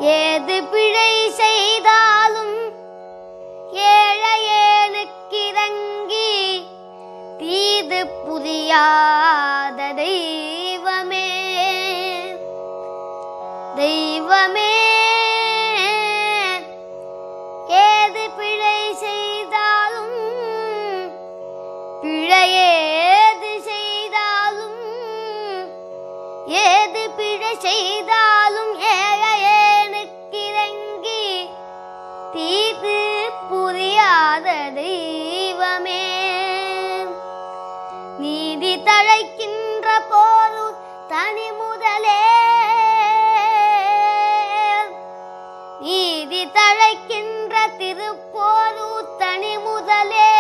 ஏது பிழை செய்தாலும் ஏழையேனுக்கிறங்கி தீது புரியாத தெய்வமே தெய்வமே. ஏது பிழை செய்தாலும் பிழையேது செய்தாலும் ஏது பிழை செய்தாலும் ஏழையேனுக்கிறங்கி தீது புரியாத தெய்வமே. நீதி தழைக்கின்ற போது தனி முதலே நீதி தழைக்கின்ற திருப்போரு தனி முதலே